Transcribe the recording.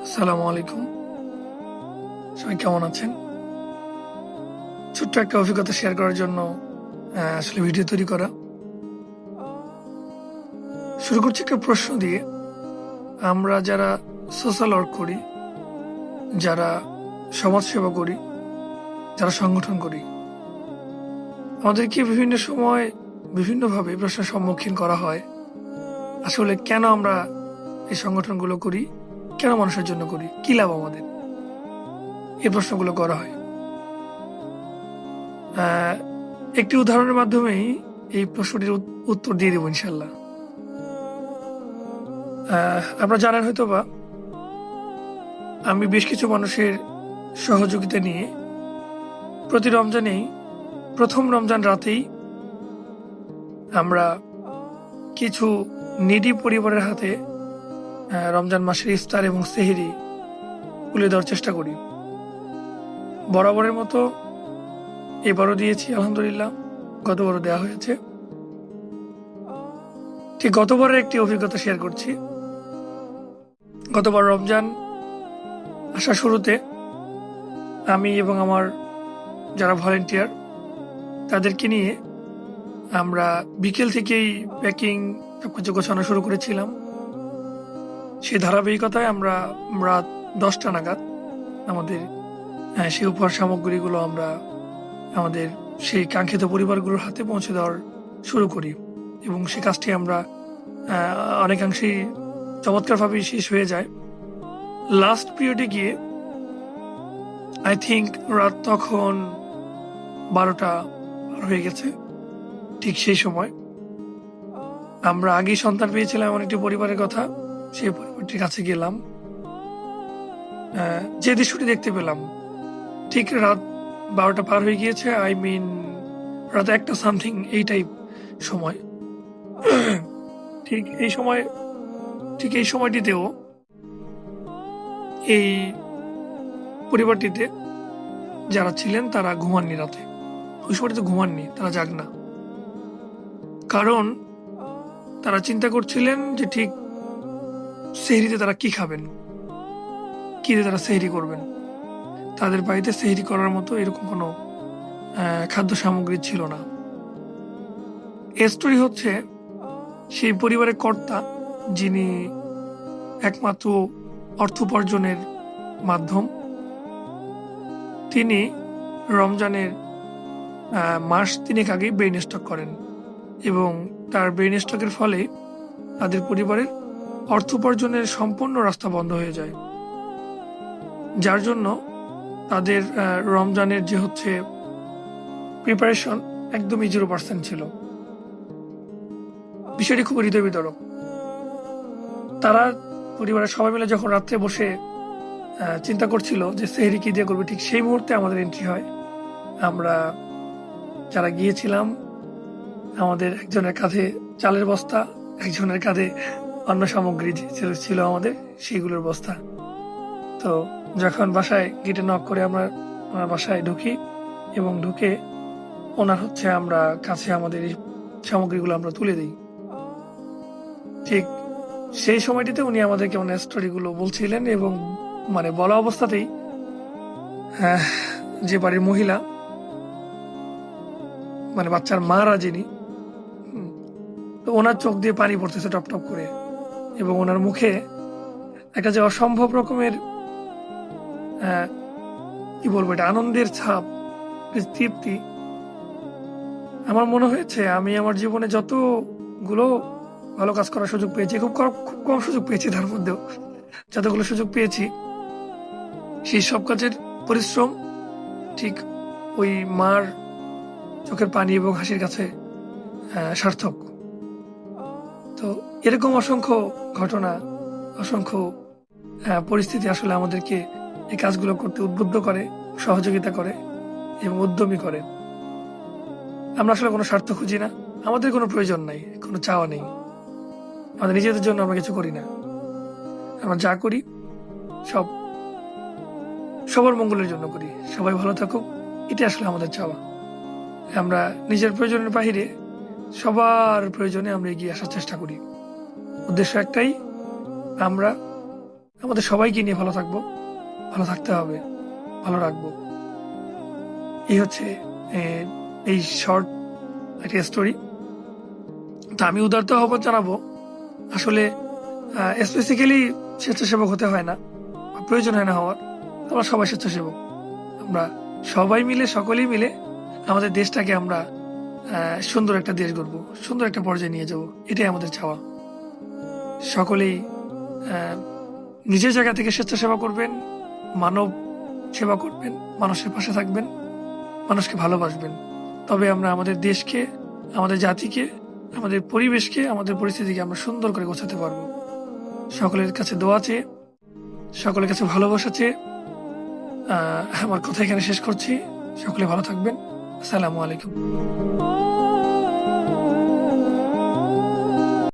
আসসালামু আলাইকুম। সবাই কেমন আছেন? ছোট্ট একটা অভিজ্ঞতা শেয়ার করার জন্য আসলে ভিডিও তৈরি করা। শুরু করছি একটা প্রশ্ন দিয়ে। আমরা যারা সোশ্যাল ওয়ার্ক করি, যারা সমাজসেবা করি, যারা সংগঠন করি, আমাদেরকে বিভিন্ন সময় বিভিন্নভাবে প্রশ্নের সম্মুখীন করা হয়। আসলে কেন আমরা এই সংগঠনগুলো করি? কেন মানুষের জন্য করি? কি লাভ আমাদের? এই প্রশ্নগুলো করা হয়। আহ, একটি উদাহরণের মাধ্যমেই এই প্রশ্নটির উত্তর দিয়ে দেবো ইনশাল্লাহ। আপনারা জানেন হয়তোবা আমি বেশ কিছু মানুষের সহযোগিতা নিয়ে প্রতি রমজানেই প্রথম রমজান রাতেই আমরা কিছু নিডি পরিবারের হাতে রমজান মাসের ইফতার এবং সেহরি তুলে দেওয়ার চেষ্টা করি। বরাবরের মতো এবারও দিয়েছি আলহামদুলিল্লাহ, গতবারও দেওয়া হয়েছে। ঠিক গতবারের একটি অভিজ্ঞতা শেয়ার করছি। গতবার রমজান আসার শুরুতে আমি এবং আমার যারা ভলেন্টিয়ার তাদেরকে নিয়ে আমরা বিকেল থেকেই প্যাকিং সবকিছু গোছানো শুরু করেছিলাম। সেই ধারাবাহিকতায় আমরা রাত 10টা নাগাদ আমাদের সেই উপহার সামগ্রীগুলো আমরা আমাদের সেই কাঙ্ক্ষিত পরিবারগুলোর হাতে পৌঁছে দেওয়ার শুরু করি এবং সে কাজটি আমরা অনেকাংশেই চমৎকারভাবে শেষ হয়ে যায়। লাস্ট পিরিয়ডে গিয়ে আই থিঙ্ক রাত তখন 12টা পার হয়ে গেছে। ঠিক সেই সময় আমরা আগেই সন্তান পেয়েছিলাম এমন একটি পরিবারের কথা, সেই পরিবারটির কাছে গেলাম। যে দৃশ্যটি দেখতে পেলাম, ঠিক রাত 12টা পার হয়ে গিয়েছে, আই মিন রাত 1টা সামথিং এই টাইপ সময়। ঠিক এই সময়টিতেও এই পরিবারটিতে যারা ছিলেন তারা ঘুমাননি রাতে। ওই সময়টিতে ঘুমাননি, তারা জাগনা। কারণ তারা চিন্তা করছিলেন যে ঠিক সেহরিতে তারা কি খাবেন, কি দিয়ে তারা সেহরি করবেন। তাদের বাড়িতে সেহরি করার মতো এরকম কোনো খাদ্য সামগ্রী ছিল না। এর স্টোরি হচ্ছে সেই পরিবারের কর্তা, যিনি একমাত্র অর্থ উপার্জনের মাধ্যম, তিনি রমজানের মাস 3 আগেই ব্রেইন স্ট্রোক করেন এবং তার ব্রেইন স্ট্রোকের ফলে তাদের পরিবারের অর্থ উপার্জনের সম্পূর্ণ রাস্তা বন্ধ হয়ে যায়, যার জন্য তাদের রমজানের যে হচ্ছে প্রিপারেশন একদমই 0% ছিল। বিষয়টি খুব হৃদয় বিদারক। তারা পরিবারের সবাই মিলে যখন রাত্রে বসে চিন্তা করছিল যে সেহরি কি দিয়ে করবে, ঠিক সেই মুহূর্তে আমাদের এন্ট্রি হয়। আমরা যারা গিয়েছিলাম, আমাদের একজনের কাঁধে চালের বস্তা, একজনের কাঁধে অন্য সামগ্রী ছিল আমাদের সেইগুলোর বস্তা। তো যখন বাসায় গেটে নক করে আমরা বাসায় ঢুকি এবং ঢুকে ওনার হচ্ছে আমরা কাছে আমাদের এই সামগ্রীগুলো আমরা তুলে দিই। ঠিক সেই সময়টিতে উনি আমাদেরকে ওনার স্টোরিগুলো বলছিলেন এবং মানে বলা অবস্থাতেই যে বাড়ির মহিলা, মানে বাচ্চার মারা যিনি, তো ওনার চোখ দিয়ে পানি পড়তেছে টপ টপ করে এবং ওনার মুখে একটা যে অসম্ভব রকমের কি বলবো, এটা আনন্দের ছাপ, তৃপ্তি। আমার মনে হয়েছে আমি আমার জীবনে যতগুলো ভালো কাজ করার সুযোগ পেয়েছি, খুব কম সুযোগ পেয়েছি, তার মধ্যেও যতগুলো সুযোগ পেয়েছি সেই সব কাজের পরিশ্রম ঠিক ওই মার চোখের পানি এবং হাসির কাছে সার্থক। তো এরকম অসংখ্য ঘটনা, অসংখ্য পরিস্থিতি আসলে আমাদেরকে এই কাজগুলো করতে উদ্বুদ্ধ করে, সহযোগিতা করে এবং উদ্যমী করে। আমরা আসলে কোনো স্বার্থ খুঁজি না, আমাদের কোনো প্রয়োজন নাই, কোনো চাওয়া নেই, আমাদের নিজেদের জন্য আমরা কিছু করি না। আমরা যা করি সব সবার মঙ্গলের জন্য করি, সবাই ভালো থাকুক, এটা আসলে আমাদের চাওয়া। আমরা নিজের প্রয়োজনের বাহিরে সবার প্রয়োজনে আমরা এগিয়ে আসার চেষ্টা করি। উদ্দেশ্য একটাই, আমরা আমাদের সবাইকে নিয়ে ভালো থাকবো, ভালো থাকতে হবে, ভালো রাখবো। এই হচ্ছে এই শর্ট একটা স্টোরি। তা আমি উদারতা আহ্বান জানাবো, আসলে স্পেসিক্যালি স্বেচ্ছাসেবক হতে হয় না, প্রয়োজন হয় না হওয়ার। আমরা সবাই স্বেচ্ছাসেবক। আমরা সবাই মিলে, সকলেই মিলে আমাদের দেশটাকে আমরা সুন্দর একটা দেশ গড়বো, সুন্দর একটা পর্যায়ে নিয়ে যাব, এটাই আমাদের চাওয়া। সকলেই আহ, নিজের জায়গা থেকে স্বেচ্ছাসেবা করবেন, মানব সেবা করবেন, মানুষের পাশে থাকবেন, মানুষকে ভালোবাসবেন। তবে আমরা আমাদের দেশকে, আমাদের জাতিকে, আমাদের পরিবেশকে, আমাদের পরিস্থিতিকে আমরা সুন্দর করে গোছাতে পারবো। সকলের কাছে দোয়া চেয়ে, সকলের কাছে ভালোবাসা চেয়ে আমার কথা এখানে শেষ করছি। সকলে ভালো থাকবেন। আসসালামু আলাইকুম।